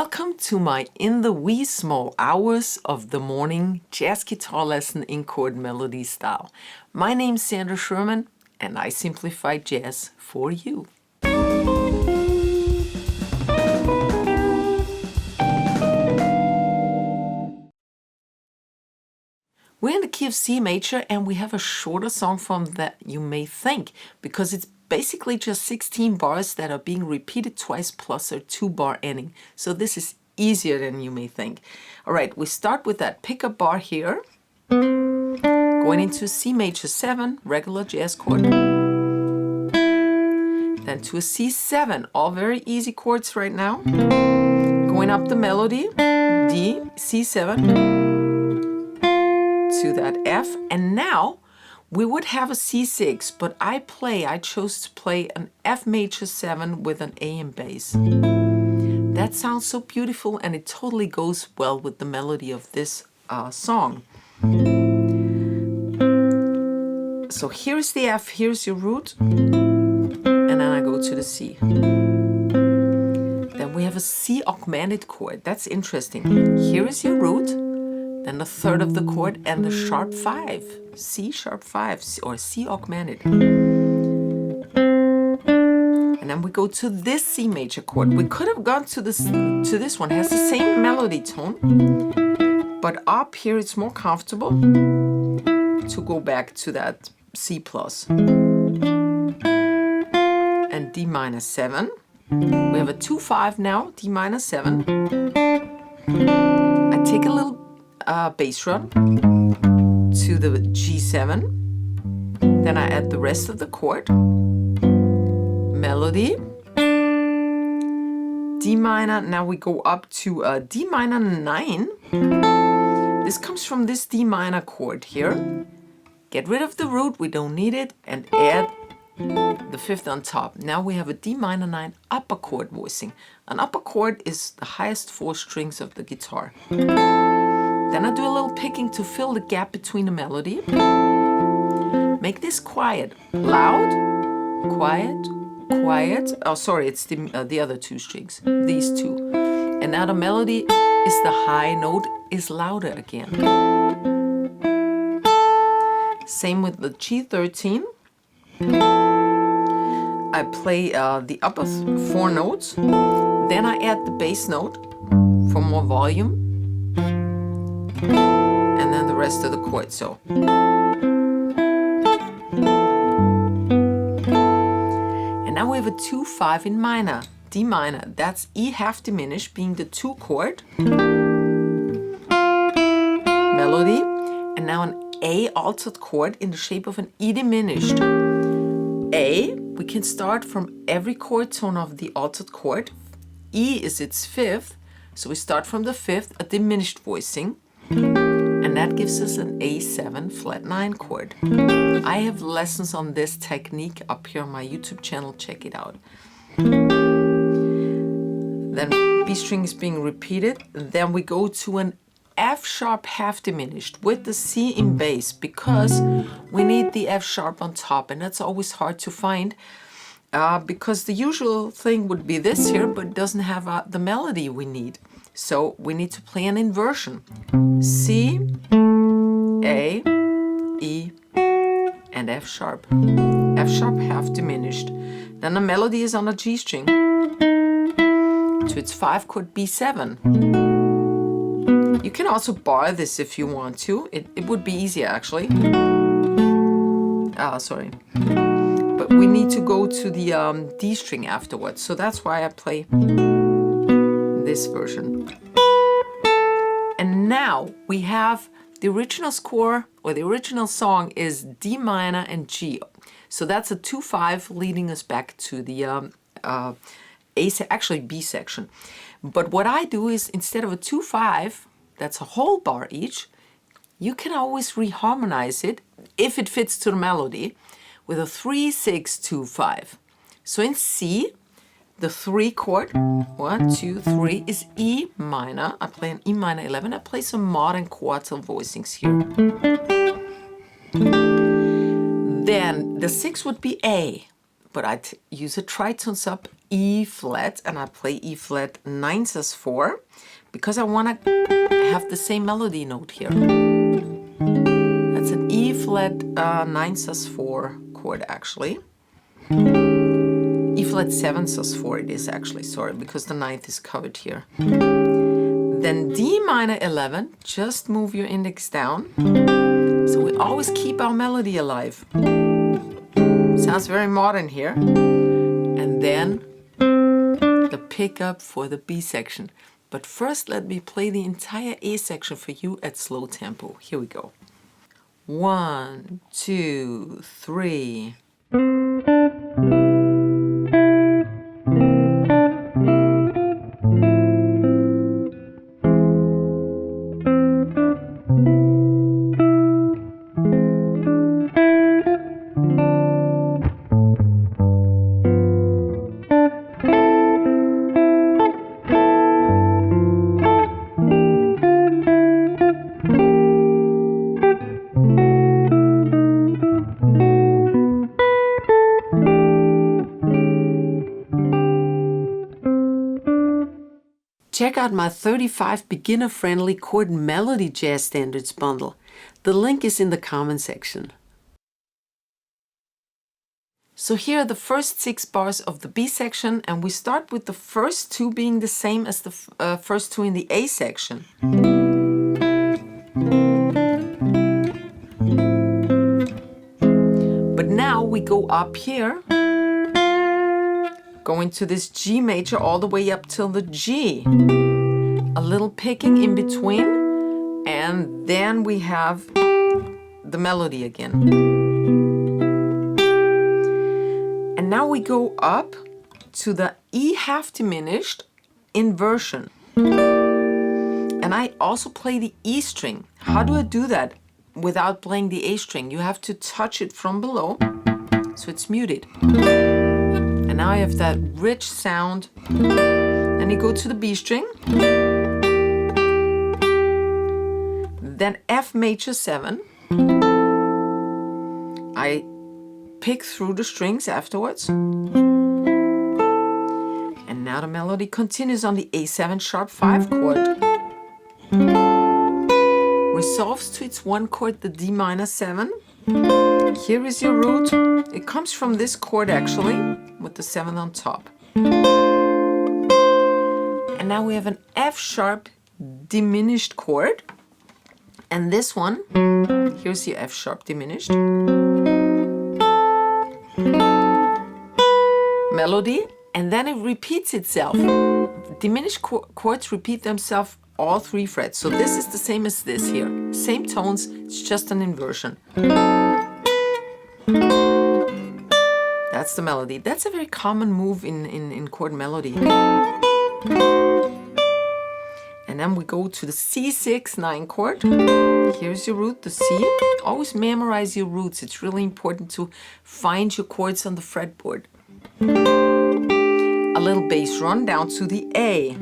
Welcome to my In the Wee Small Hours of the Morning jazz guitar lesson in chord melody style. My name's Sandra Sherman and I simplify jazz for you. We're in the key of C major and we have a shorter song from that you may think because it's basically just 16 bars that are being repeated twice plus a 2-bar ending. So this is easier than you may think. All right, we start with that pickup bar here, going into C major 7, regular jazz chord, then to a C7, all very easy chords right now, going up the melody, D, C7, to that F, and now we would have a C6, but I chose to play an F major 7 with an A in bass. That sounds so beautiful and it totally goes well with the melody of this song. So here's the F, here's your root, and then I go to the C. Then we have a C augmented chord. That's interesting. Here is your root, then the third of the chord and the sharp 5, C sharp 5 or C augmented. And then we go to this C major chord. We could have gone to this one. It has the same melody tone, but up here it's more comfortable to go back to that C plus. And D minor 7. We have a 2-5 now, D minor 7. I take a little bass run to the G7, then I add the rest of the chord, melody, D minor, now we go up to D minor 9, this comes from this D minor chord here, get rid of the root, we don't need it, and add the 5th on top. Now we have a D minor 9 upper chord voicing. An upper chord is the highest 4 strings of the guitar. Then I do a little picking to fill the gap between the melody. Make this quiet, loud, quiet, quiet. Oh, sorry, it's the other 2 strings, these 2. And now the melody is the high note is louder again. Same with the G13. I play the upper 4 notes. Then I add the bass note for more volume. And then the rest of the chord. So and now we have a 2-5 in minor, D minor. That's E half diminished, being the 2 chord melody, and now an A altered chord in the shape of an E diminished. A, we can start from every chord tone of the altered chord. E is its 5th, so we start from the 5th, a diminished voicing. And that gives us an A7 flat 9 chord. I have lessons on this technique up here on my YouTube channel, check it out. Then B string is being repeated. Then we go to an F sharp half diminished with the C in bass because we need the F sharp on top, and that's always hard to find because the usual thing would be this here, but it doesn't have the melody we need. So we need to play an inversion. C, A, E, and F sharp. F sharp half diminished. Then the melody is on a G string to its 5 chord B7. You can also bar this if you want to. It would be easier actually. Sorry. But we need to go to the D string afterwards. So that's why I play this version. And now we have the original score, or the original song is D minor and G. So that's a 2-5 leading us back to the actually B section. But what I do is instead of a 2-5, that's a whole bar each, you can always reharmonize it if it fits to the melody with a 3-6-2-5. So in C, the 3 chord, 1, 2, 3, is E minor. I play an E minor 11. I play some modern quartal voicings here. Then the 6 would be A, but I'd use a tritone sub E flat, and I play E flat 9 sus4 because I want to have the same melody note here. That's an E flat 9 sus4 chord actually. E flat 7 sus4 it is actually, sorry, because the 9th is covered here. Then D minor 11, just move your index down. So we always keep our melody alive. Sounds very modern here. And then the pickup for the B section. But first let me play the entire A section for you at slow tempo. Here we go. 1, 2, 3. Check out my 35 beginner-friendly chord melody jazz standards bundle. The link is in the comment section. So here are the first 6 bars of the B section, and we start with the first 2 being the same as the first 2 in the A section. But now we go up here, going to this G major all the way up till the G. A little picking in between, and then we have the melody again. And now we go up to the E half diminished inversion. And I also play the E string. How do I do that without playing the A string? You have to touch it from below, so it's muted. And now I have that rich sound. And you go to the B string. Then F major 7. I pick through the strings afterwards. And now the melody continues on the A7 sharp 5 chord. Resolves to its 1 chord, the D minor 7. Here is your root. It comes from this chord actually, with the 7 on top. And now we have an F sharp diminished chord. And this one, here's your F sharp diminished. Melody, and then it repeats itself. Diminished chords repeat themselves all 3 frets. So this is the same as this here. Same tones, it's just an inversion. That's the melody. That's a very common move in chord melody. And then we go to the C6 9 chord. Here's your root, the C. Always memorize your roots. It's really important to find your chords on the fretboard. A little bass run down to the A.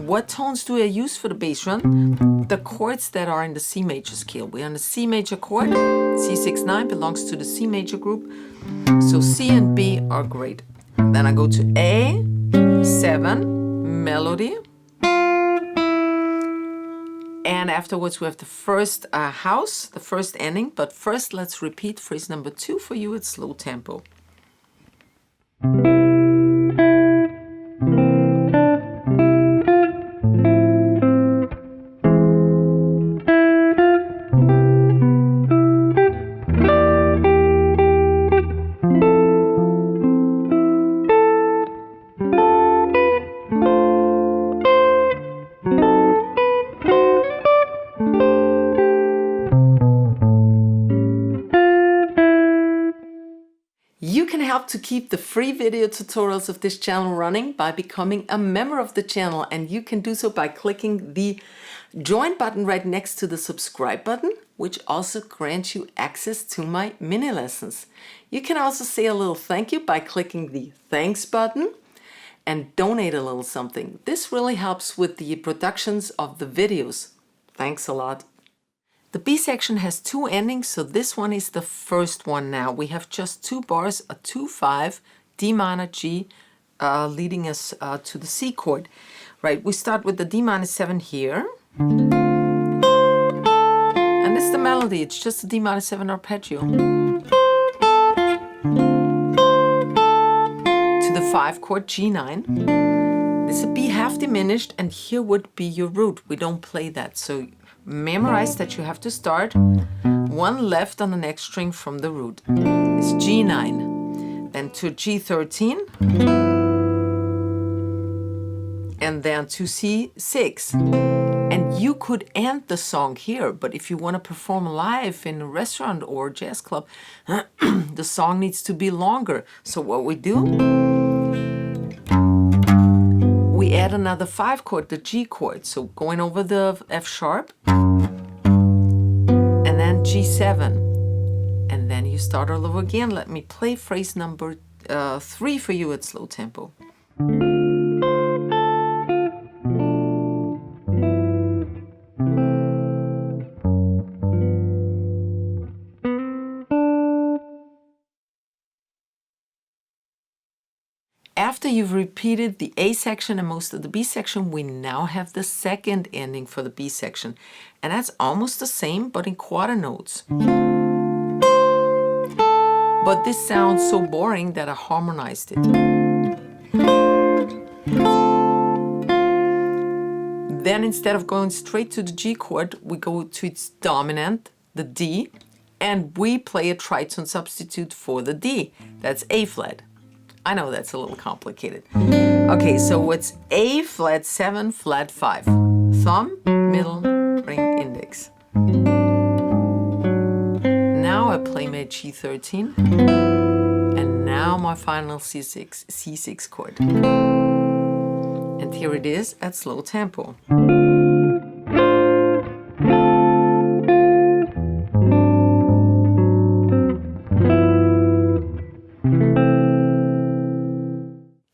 What tones do I use for the bass run? The chords that are in the C major scale. We're on the C major chord. C6 9 belongs to the C major group. So C and B are great. Then I go to A, 7, melody. And afterwards we have the first house, the first ending. But first let's repeat phrase number 2 for you at slow tempo. You can help to keep the free video tutorials of this channel running by becoming a member of the channel, and you can do so by clicking the join button right next to the subscribe button, which also grants you access to my mini lessons. You can also say a little thank you by clicking the thanks button and donate a little something. This really helps with the productions of the videos. Thanks a lot. The B section has 2 endings, so this one is the first one now. We have just 2 bars, a 2-5 D minor, G, leading us to the C chord. Right, we start with the D minor 7 here. And it's the melody, it's just a D minor 7 arpeggio. To the 5 chord, G9. This would be half diminished, and here would be your root. We don't play that, so memorize that you have to start one left on the next string from the root. It's G9, then to G13, and then to C6. And you could end the song here, but if you want to perform live in a restaurant or jazz club, the song needs to be longer. So what we do, we add another 5 chord, the G chord. So going over the F sharp, and then G7. And then you start all over again. Let me play phrase number 3 for you at slow tempo. After you've repeated the A section and most of the B section, we now have the second ending for the B section. And that's almost the same, but in quarter notes. But this sounds so boring that I harmonized it. Then instead of going straight to the G chord, we go to its dominant, the D, and we play a tritone substitute for the D. That's A flat. I know that's a little complicated. Okay, so it's A flat 7 flat 5. Thumb, middle, ring, index. Now I play my G13. And now my final C6 chord. And here it is at slow tempo.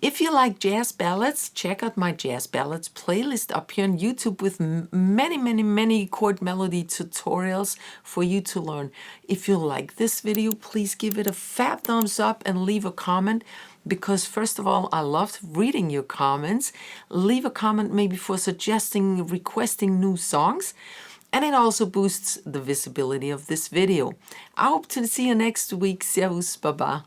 If you like jazz ballads, check out my jazz ballads playlist up here on YouTube with many chord melody tutorials for you to learn. If you like this video, please give it a fat thumbs up and leave a comment, because first of all, I loved reading your comments. Leave a comment maybe for suggesting, requesting new songs. And it also boosts the visibility of this video. I hope to see you next week. Servus, baba.